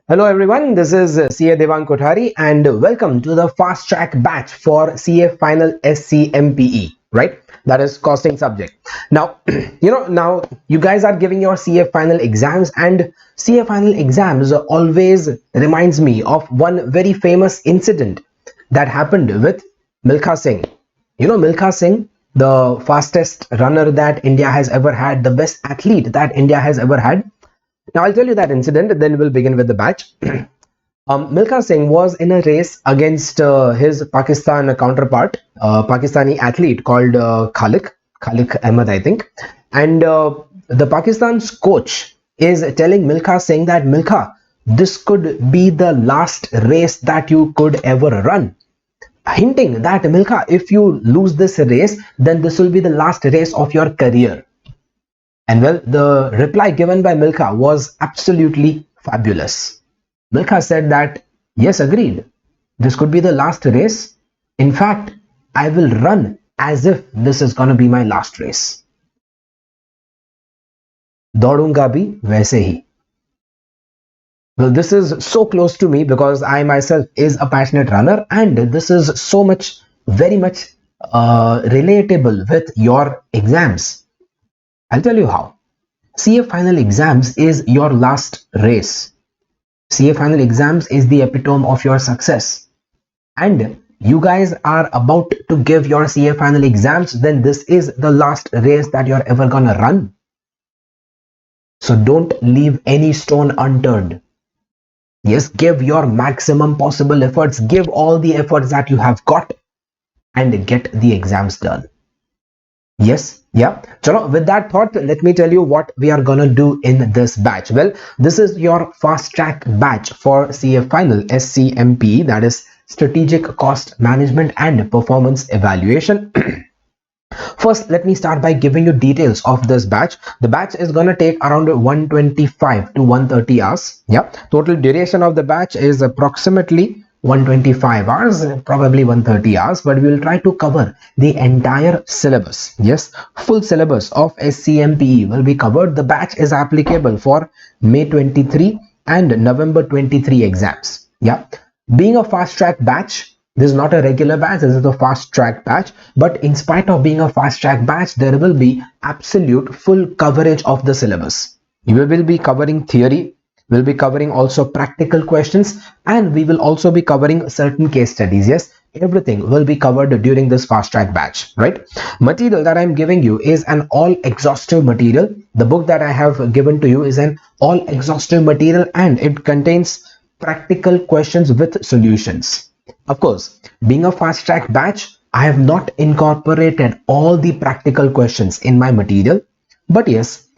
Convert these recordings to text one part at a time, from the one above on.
Hello everyone, this is CA Devang Kothari and welcome to the fast track batch for CA final SCMPE, right? That is costing subject. Now, now you guys are giving your CA final exams, and CA final exams always reminds me of one very famous incident that happened with Milkha Singh. Milkha Singh, the fastest runner that India has ever had, the best athlete that India has ever had. Now I'll tell you that incident, then we'll begin with the batch. Milkha Singh was in a race against his Pakistan counterpart, Pakistani athlete called Khalik Ahmed, I think. And the Pakistan's coach is telling Milkha Singh that Milkha, this could be the last race that you could ever run. Hinting that Milkha, if you lose this race, then this will be the last race of your career. And well, the reply given by Milkha was absolutely fabulous. Milkha said that, yes, agreed. This could be the last race. In fact, I will run as if this is going to be my last race. दौड़ूंगा भी वैसे ही. Well, this is so close to me because I myself is a passionate runner, and this is so much, very much relatable with your exams. I'll tell you how. CA final exams is your last race. CA final exams is the epitome of your success. And you guys are about to give your CA final exams, then this is the last race that you're ever gonna run. So don't leave any stone unturned. Yes, give your maximum possible efforts, give all the efforts that you have got, and get the exams done. Yes, yeah. Chalo, with that thought, let me tell you what we are gonna do in this batch. Well, this is your fast track batch for CA final SCMPE, that is Strategic Cost Management and Performance Evaluation. First, let me start by giving you details of this batch. The batch is gonna take around 125 to 130 hours. Yeah, total duration of the batch is approximately 125 hours, probably 130 hours, but we will try to cover the entire syllabus. Yes, full syllabus of SCMPE will be covered. The batch is applicable for May 23 and November 23 exams. Yeah, being a fast track batch, this is not a regular batch, this is a fast track batch, but in spite of being a fast track batch, there will be absolute full coverage of the syllabus. We will be covering theory, we'll be covering also practical questions, and we will also be covering certain case studies. Yes, everything will be covered during this fast track batch, right? Material that I'm giving you is an all exhaustive material. The book that I have given to you is an all exhaustive material, and it contains practical questions with solutions. Of course, being a fast track batch, I have not incorporated all the practical questions in my material, but yes,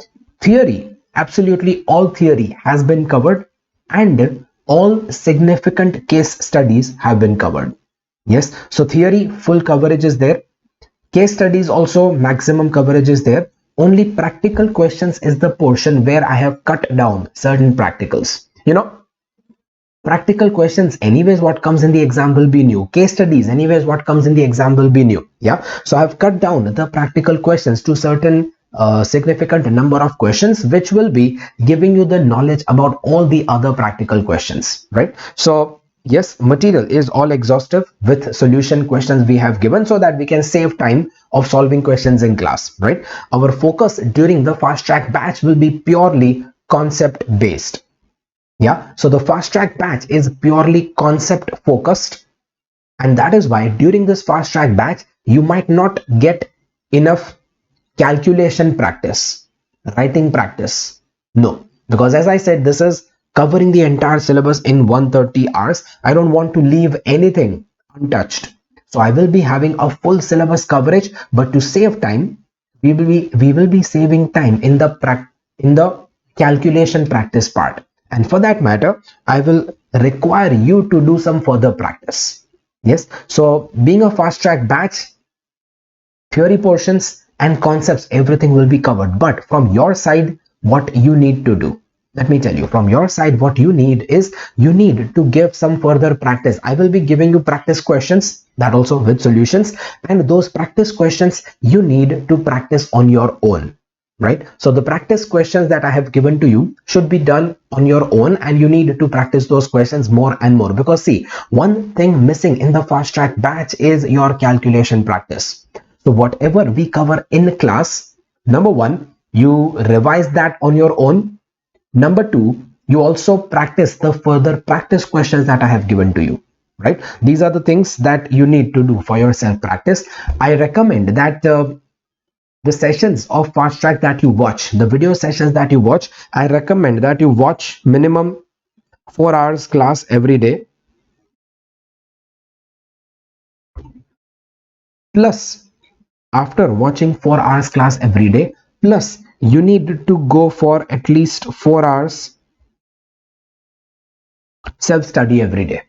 theory, absolutely all theory has been covered, and all significant case studies have been covered. Yes, so theory full coverage is there, case studies also maximum coverage is there. Only practical questions is the portion where I have cut down certain practicals. Practical questions anyways, what comes in the exam will be new. Case studies anyways, what comes in the exam will be new. Yeah, so I've cut down the practical questions to certain significant number of questions, which will be giving you the knowledge about all the other practical questions, right? So yes, material is all exhaustive with solution questions we have given, so that we can save time of solving questions in class, right? Our focus during the fast track batch will be purely concept based. Yeah, so the fast track batch is purely concept focused, and that is why during this fast track batch you might not get enough calculation practice, writing practice. No, because as I said, this is covering the entire syllabus in 130 hours. I don't want to leave anything untouched, so I will be having a full syllabus coverage, but to save time, we will be saving time in the calculation practice part. And for that matter, I will require you to do some further practice. Yes, so being a fast track batch, theory portions and concepts, everything will be covered. But from your side, what you need to do, let me tell you, from your side, what you need is you need to give some further practice. I will be giving you practice questions, that also with solutions, and those practice questions you need to practice on your own. right? So the practice questions that I have given to you should be done on your own, and you need to practice those questions more and more, because see, one thing missing in the fast track batch is your calculation practice. So whatever we cover in class, number one, you revise that on your own. Number two, you also practice the further practice questions that I have given to you, right? These are the things that you need to do for your self practice. I recommend that the sessions of fast track that you watch, the video sessions that you watch, I recommend that you watch minimum 4 hours class every day, plus after watching 4 hours class every day, plus you need to go for at least 4 hours self study every day.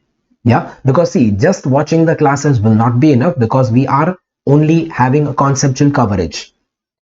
Yeah, because see, just watching the classes will not be enough, because we are only having a conceptual coverage.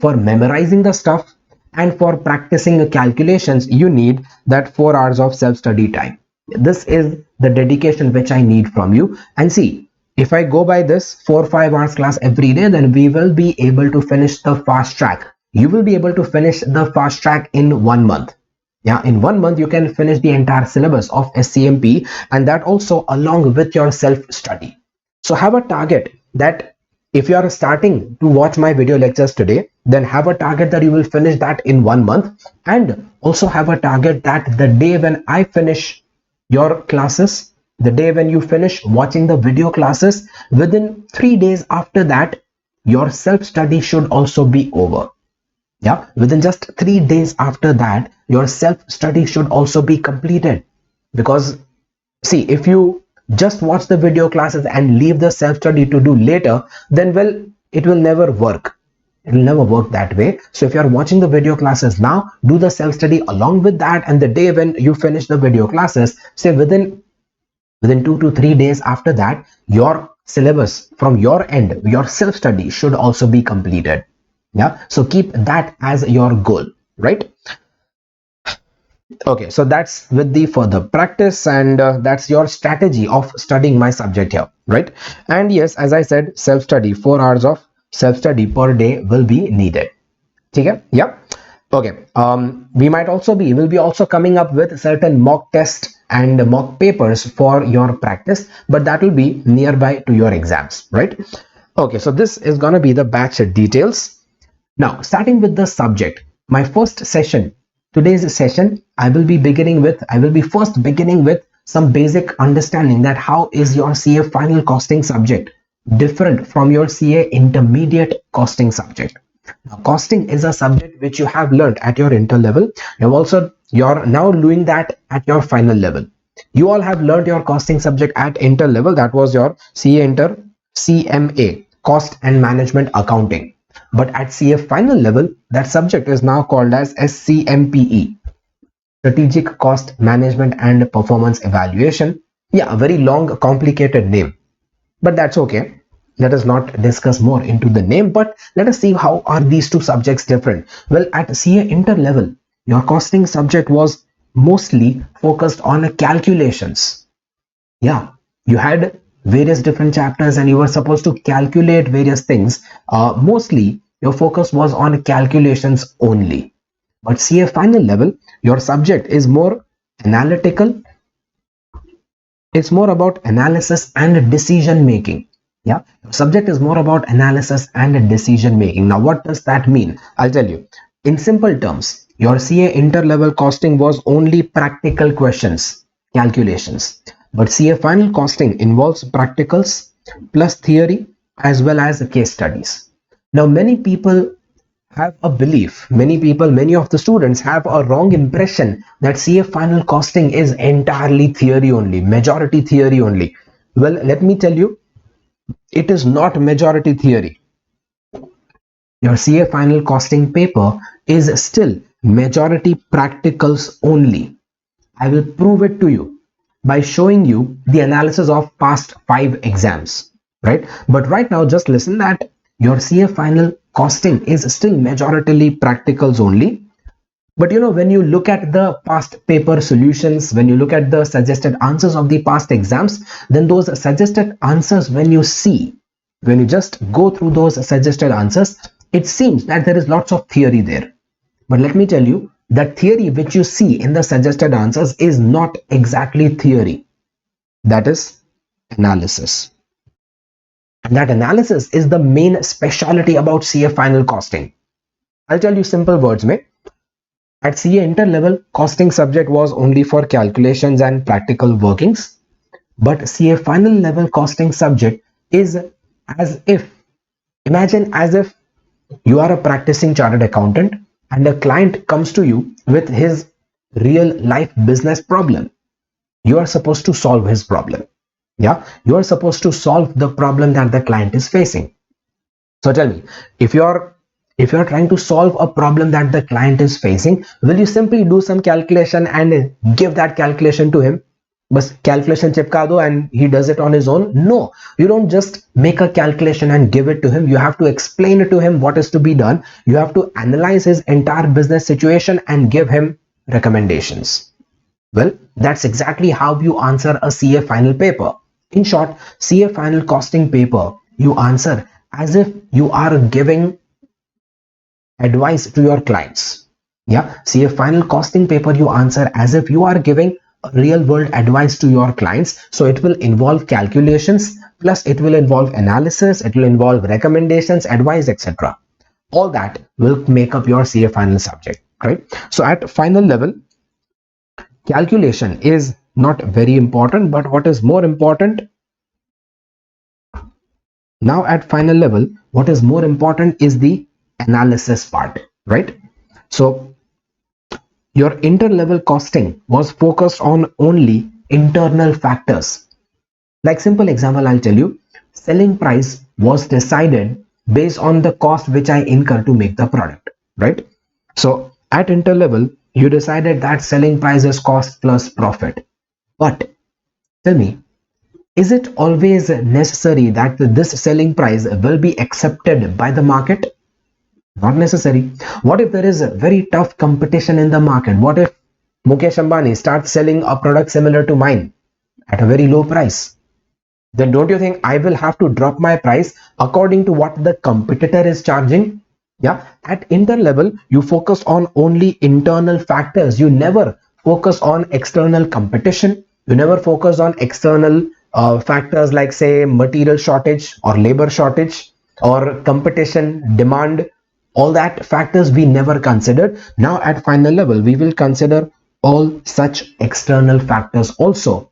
For memorizing the stuff and for practicing the calculations, you need that 4 hours of self study time. This is the dedication which I need from you. And see, if I go by this 4 or 5 hours class every day, then we will be able to finish the fast track. You will be able to finish the fast track in 1 month. Yeah, in 1 month you can finish the entire syllabus of SCMP, and that also along with your self study. So have a target that if you are starting to watch my video lectures today, then have a target that you will finish that in 1 month, and also have a target that the day when I finish your classes, the day when you finish watching the video classes, within 3 days after that, your self study should also be over. Yeah, within just 3 days after that, your self study should also be completed. Because see, if you just watch the video classes and leave the self study to do later, then well, it will never work. It will never work that way. So if you are watching the video classes now, do the self study along with that, and the day when you finish the video classes, say within 2 to 3 days after that, your syllabus from your end, your self study should also be completed. Yeah, so keep that as your goal, right? Okay, so that's with the further practice, and that's your strategy of studying my subject here, right? And yes, as I said, self study, 4 hours of self study per day will be needed. Okay, yeah. Okay, will be also coming up with certain mock tests and mock papers for your practice, but that will be nearby to your exams, right? Okay, so this is gonna be the batch details. Now, starting with the subject, my first session, today's session, I will be first beginning with some basic understanding that how is your CA final costing subject different from your CA intermediate costing subject. Now, costing is a subject which you have learned at your inter level. You're now doing that at your final level. You all have learned your costing subject at inter level. That was your CA inter CMA, cost and management accounting. But at CA final level, that subject is now called as SCMPE, strategic cost management and performance evaluation. Yeah, a very long complicated name, but that's okay. Let us not discuss more into the name, but let us see how are these two subjects different. Well, at CA inter level, your costing subject was mostly focused on calculations. Yeah, you had various different chapters and you were supposed to calculate various things. Mostly your focus was on calculations only. But CA final level, your subject is more analytical. It's more about analysis and decision making. Yeah, subject is more about analysis and decision making. Now what does that mean? I'll tell you in simple terms. Your CA inter-level costing was only practical questions, calculations, but CA final costing involves practicals plus theory as well as case studies. Now many people have a belief, many of the students have a wrong impression that CA final costing is entirely theory only, majority theory only. Well, let me tell you, it is not majority theory. Your CA final costing paper is still majority practicals only. I will prove it to you by showing you the analysis of past 5 exams, right? But right now, just listen that your CA final costing is still majoritarily practicals only. But you know, when you look at the past paper solutions, when you look at the suggested answers of the past exams, then those suggested answers, when you just go through those suggested answers, it seems that there is lots of theory there. But let me tell you, that theory which you see in the suggested answers is not exactly theory. That is analysis. And that analysis is the main specialty about CA final costing. I'll tell you simple words, mate. At CA inter level, costing subject was only for calculations and practical workings. But CA final level costing subject is as if, imagine as if you are a practicing chartered accountant and a client comes to you with his real life business problem. You are supposed to solve his problem. Yeah, you are supposed to solve the problem that the client is facing. So tell me, if you're trying to solve a problem that the client is facing, will you simply do some calculation and give that calculation to him? Bas calculation chipka do and he does it on his own? No, you don't just make a calculation and give it to him. You have to explain it to him what is to be done. You have to analyze his entire business situation and give him recommendations. Well, that's exactly how you answer a CA final paper. In short, CA final costing paper, you answer as if you are giving advice to your clients. Yeah, CA final costing paper, you answer as if you are giving real world advice to your clients. So it will involve calculations, plus it will involve analysis, it will involve recommendations, advice, etc. All that will make up your CA final subject, right? So at final level, calculation is not very important, but what is more important now at final level, what is more important is the analysis part, right? So your inter-level costing was focused on only internal factors. Like simple example, I'll tell you, selling price was decided based on the cost which I incur to make the product, right? So at inter-level, you decided that selling price is cost plus profit. But tell me, is it always necessary that this selling price will be accepted by the market? Not necessary. What if there is a very tough competition in the market? What if Mukesh Ambani starts selling a product similar to mine at a very low price? Then don't you think I will have to drop my price according to what the competitor is charging? Yeah, at inter level, you focus on only internal factors. You never focus on external competition. You never focus on external factors like, say, material shortage or labor shortage or competition, demand. All that factors we never considered. Now, at final level, we will consider all such external factors also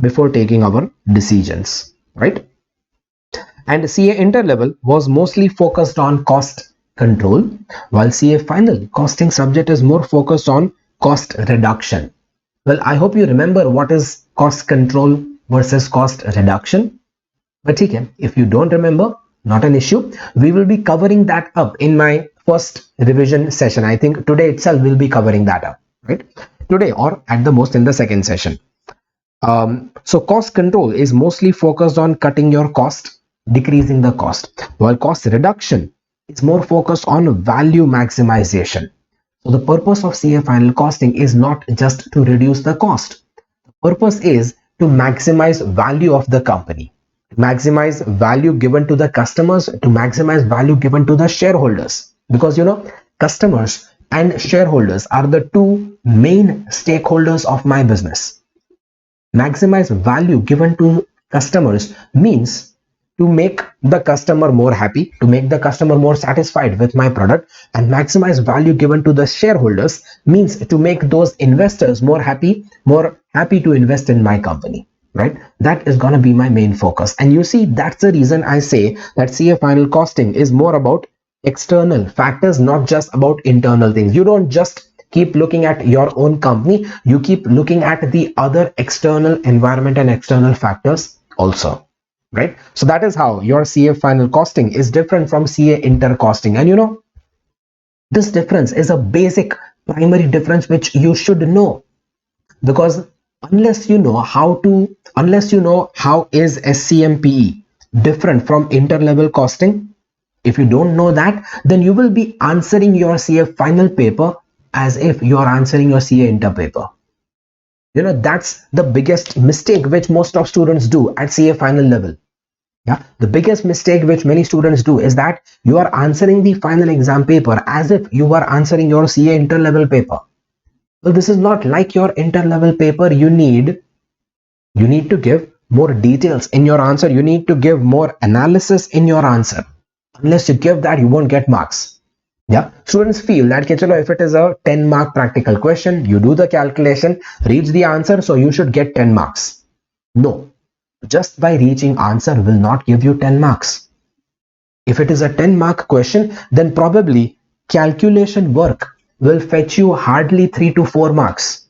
before taking our decisions, right? And CA interlevel was mostly focused on cost control, while CA final costing subject is more focused on cost reduction. Well, I hope you remember what is cost control versus cost reduction. But okay, if you don't remember, not an issue. We will be covering that up in my first revision session. I think today itself we'll be covering that up, right? Today or at the most in the second session. So cost control is mostly focused on cutting your cost, decreasing the cost, while cost reduction is more focused on value maximization. So the purpose of CA final costing is not just to reduce the cost. The purpose is to maximize value of the company, to maximize value given to the customers, to maximize value given to the shareholders. Because customers and shareholders are the two main stakeholders of my business. Maximize value given to customers means to make the customer more happy, to make the customer more satisfied with my product, and maximize value given to the shareholders means to make those investors more happy to invest in my company, right? That is going to be my main focus. And you see, that's the reason I say that CA final costing is more about external factors, not just about internal things. You don't just keep looking at your own company, you keep looking at the other external environment and external factors also, right? So that is how your CA final costing is different from CA inter costing. And this difference is a basic primary difference which you should know, because unless you know how is SCMPE different from inter-level costing, if you don't know that, then you will be answering your CA final paper as if you are answering your CA inter paper. That's the biggest mistake which most of students do at CA final level. Yeah, the biggest mistake which many students do is that you are answering the final exam paper as if you are answering your CA inter-level paper. Well, this is not like your inter-level paper. You need to give more details in your answer. You need to give more analysis in your answer. Unless you give that, you won't get marks. Yeah, students feel that if it is a 10-mark practical question, you do the calculation, reach the answer, so you should get 10 marks. No, just by reaching answer will not give you 10 marks. If it is a 10-mark question, then probably calculation work will fetch you hardly 3 to 4 marks.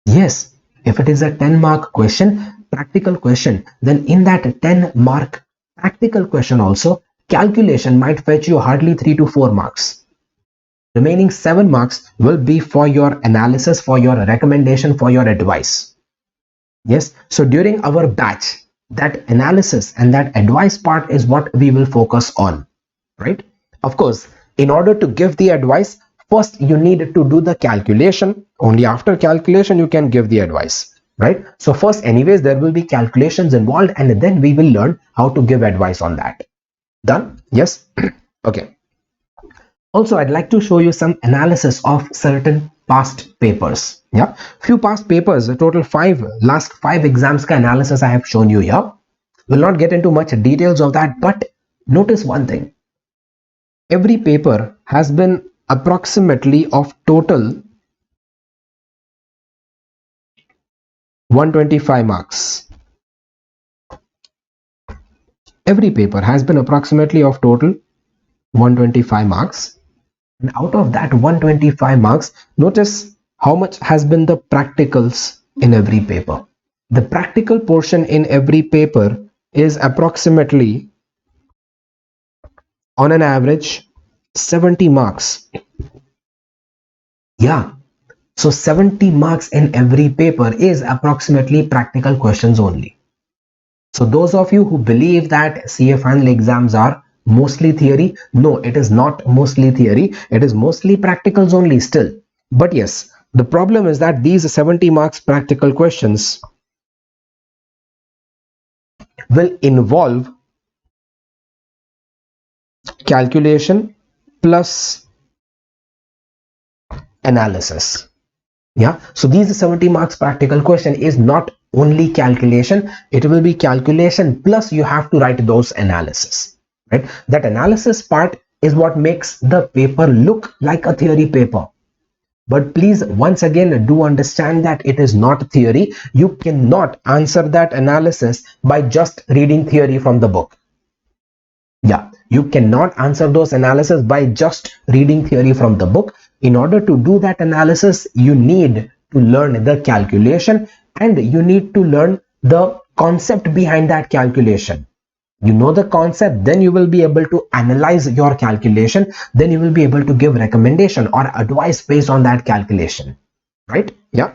Yes, if it is a 10-mark question, practical question, then in that 10-mark practical question also, calculation might fetch you hardly 3 to 4 marks. Remaining 7 marks will be for your analysis, for your recommendation, for your advice. Yes, so during our batch, that analysis and that advice part is what we will focus on, right? Of course, in order to give the advice, first you need to do the calculation. Only after calculation you can give the advice, right? So first, anyways, there will be calculations involved, and then we will learn how to give advice on that. Done? Yes. Okay. Also, I'd like to show you some analysis of certain past papers. Yeah, few past papers, a total last five exams ka analysis I have shown you here. Will not get into much details of that, but notice one thing. Every paper has been approximately of total 125 marks. Every paper has been approximately of total 125 marks. And out of that 125 marks, notice how much has been the practicals in every paper. The practical portion in every paper is approximately, on an average, 70 marks. Yeah, so 70 marks in every paper is approximately practical questions only. So those of you who believe that CA final exams are mostly theory, no, it is not mostly theory. It is mostly practicals only still. But yes, the problem is that these 70 marks practical questions will involve calculation plus analysis. Yeah, so these 70 marks practical question is not only calculation, it will be calculation plus you have to write those analysis, right? That analysis part is what makes the paper look like a theory paper. But please, once again, do understand that it is not theory. You cannot answer that analysis by just reading theory from the book. Yeah, you cannot answer those analysis by just reading theory from the book. In order to do that analysis, you need to learn the calculation and you need to learn the concept behind that calculation. You know the concept, then you will be able to analyze your calculation, then you will be able to give recommendation or advice based on that calculation, right? Yeah.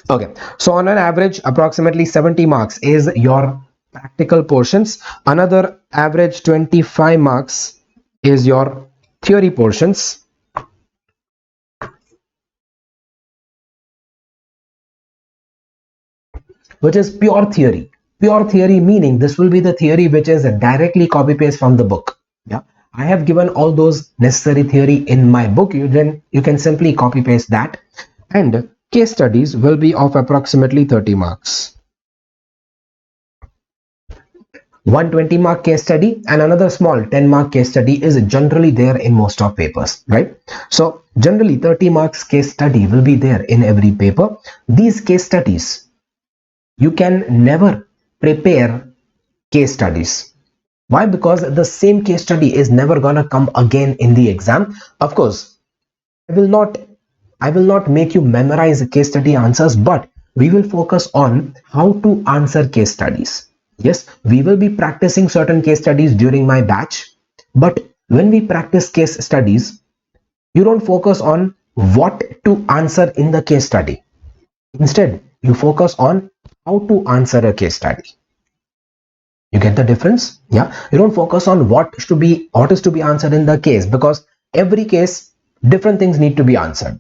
Okay, so on an average, approximately 70 marks is your practical portions. Another average 25 marks is your theory portions. Which is pure theory. Pure theory meaning this will be the theory which is directly copy paste from the book. Yeah, I have given all those necessary theory in my book. You can simply copy paste that, and case studies will be of approximately 30 marks. 120 mark case study and another small 10 mark case study is generally there in most of papers, right? So generally 30 marks case study will be there in every paper. These case studies, you can never prepare case studies. Why? Because the same case study is never gonna come again in the exam. Of course, I will not make you memorize case study answers, but we will focus on how to answer case studies. Yes, we will be practicing certain case studies during my batch, but when we practice case studies, you don't focus on what to answer in the case study. Instead, you focus on how to answer a case study. You get the difference? Yeah, you don't focus on what is to be answered in the case, because every case different things need to be answered.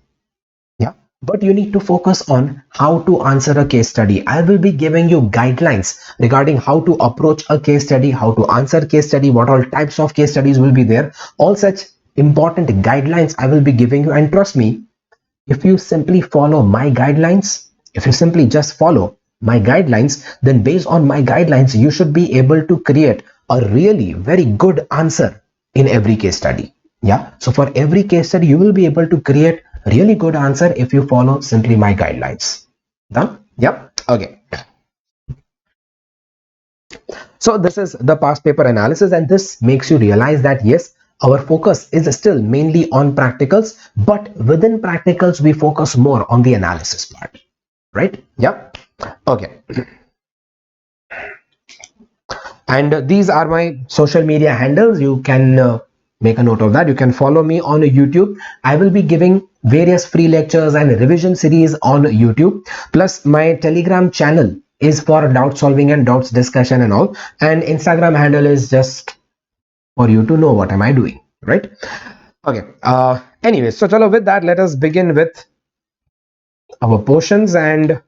Yeah, but you need to focus on how to answer a case study. I will be giving you guidelines regarding how to approach a case study, how to answer case study, what all types of case studies will be there. All such important guidelines I will be giving you. And trust me, if you simply follow my guidelines, if you simply just follow my guidelines, then based on my guidelines, you should be able to create a really very good answer in every case study. Yeah. So for every case study, you will be able to create a really good answer if you follow simply my guidelines. Done? Yep. Okay. So this is the past paper analysis, and this makes you realize that yes, our focus is still mainly on practicals, but within practicals, we focus more on the analysis part, right? Yep. Okay. And these are my social media handles. You can make a note of that. You can follow me on YouTube. I will be giving various free lectures and revision series on YouTube. Plus my Telegram channel is for doubt solving and doubts discussion and all. And Instagram handle is just for you to know what am I doing, right? Okay. Anyway, so chalo, with that, let us begin with our portions. And